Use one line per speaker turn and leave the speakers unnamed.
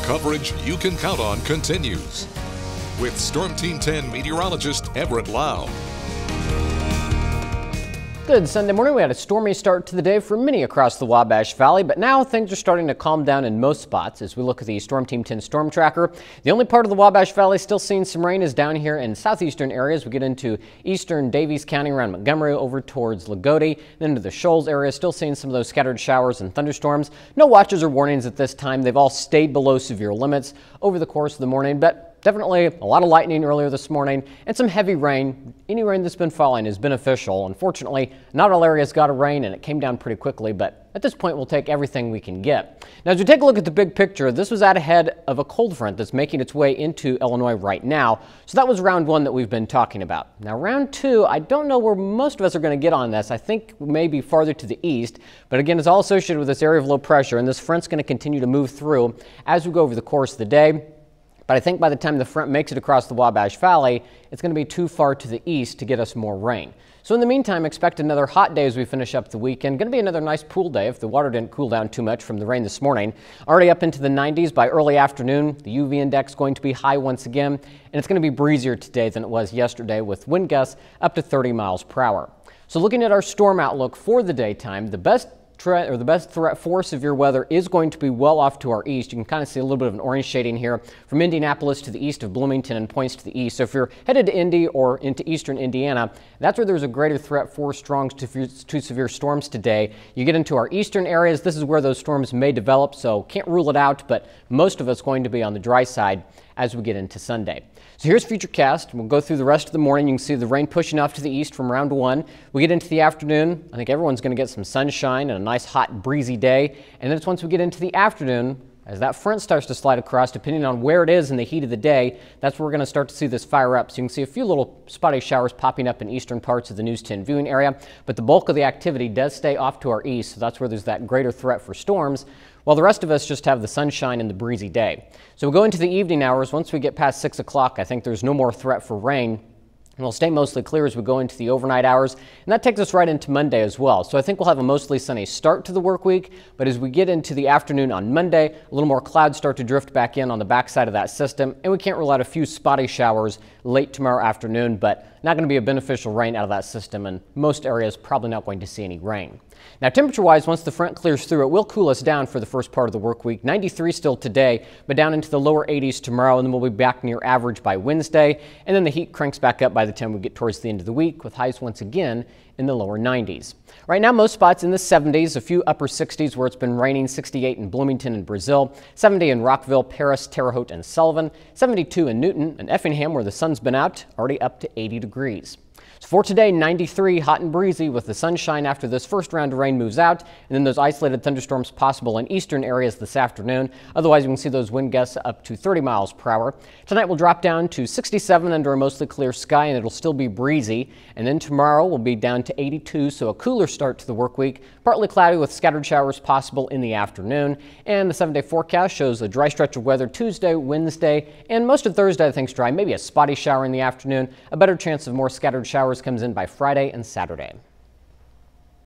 Coverage you can count on continues. With Storm Team 10 meteorologist Everett Lau.
Good Sunday morning. We had a stormy start to the day for many across the Wabash Valley, but now things are starting to calm down in most spots as we look at the Storm Team 10 storm tracker. The only part of the Wabash Valley still seeing some rain is down here in southeastern areas. We get into eastern Daviess County around Montgomery over towards Lagodi, then into the Shoals area, still seeing some of those scattered showers and thunderstorms. No watches or warnings at this time. They've all stayed below severe limits over the course of the morning, but definitely a lot of lightning earlier this morning and some heavy rain. Any rain that's been falling is beneficial. Unfortunately, not all areas got a rain and it came down pretty quickly, but at this point we'll take everything we can get. Now as we take a look at the big picture, this was out ahead of a cold front that's making its way into Illinois right now. So that was round one that we've been talking about. Now round two, I don't know where most of us are going to get on this. I think we may be farther to the east, but again, it's all associated with this area of low pressure, and this front's going to continue to move through as we go over the course of the day. But I think by the time the front makes it across the Wabash Valley, it's going to be too far to the east to get us more rain. So in the meantime, expect another hot day as we finish up the weekend. Going to be another nice pool day if the water didn't cool down too much from the rain this morning. Already up into the 90s by early afternoon. The UV index going to be high once again, and it's going to be breezier today than it was yesterday with wind gusts up to 30 miles per hour. So looking at our storm outlook for the daytime, the best threat for severe weather is going to be well off to our east. You can kind of see a little bit of an orange shading here from Indianapolis to the east of Bloomington and points to the east. So if you're headed to Indy or into eastern Indiana, that's where there's a greater threat for strong to severe storms today. You get into our eastern areas, this is where those storms may develop, so can't rule it out, but most of it's going to be on the dry side as we get into Sunday. So here's Futurecast. We'll go through the rest of the morning. You can see the rain pushing off to the east from round one. We get into the afternoon. I think everyone's going to get some sunshine and a nice hot breezy day. And then it's once we get into the afternoon, as that front starts to slide across, depending on where it is in the heat of the day, that's where we're going to start to see this fire up. So you can see a few little spotty showers popping up in eastern parts of the News 10 viewing area, but the bulk of the activity does stay off to our east, so that's where there's that greater threat for storms, while the rest of us just have the sunshine and the breezy day. So we'll go into the evening hours. Once we get past 6 o'clock, I think there's no more threat for rain. And we'll stay mostly clear as we go into the overnight hours, and that takes us right into Monday as well. So I think we'll have a mostly sunny start to the work week, but as we get into the afternoon on Monday, a little more clouds start to drift back in on the backside of that system, and we can't rule out a few spotty showers late tomorrow afternoon, but not going to be a beneficial rain out of that system, and most areas probably not going to see any rain. Now temperature-wise, once the front clears through, it will cool us down for the first part of the work week. 93 still today, but down into the lower 80s tomorrow, and then we'll be back near average by Wednesday, and then the heat cranks back up by the time we get towards the end of the week, with highs once again in the lower 90s. Right now, most spots in the 70s, a few upper 60s where it's been raining, 68 in Bloomington and Brazil, 70 in Rockville, Paris, Terre Haute, and Sullivan, 72 in Newton and Effingham where the sun's been out, already up to 80 degrees. So for today, 93, hot and breezy with the sunshine after this first round of rain moves out, and then those isolated thunderstorms possible in eastern areas this afternoon. Otherwise, you can see those wind gusts up to 30 miles per hour. Tonight we'll drop down to 67 under a mostly clear sky, and it'll still be breezy. And then tomorrow we'll be down to 82, so a cooler start to the work week. Partly cloudy with scattered showers possible in the afternoon. And the 7-day forecast shows a dry stretch of weather Tuesday, Wednesday, and most of Thursday I think's dry. Maybe a spotty shower in the afternoon. A better chance of more scattered showers comes in by Friday and Saturday.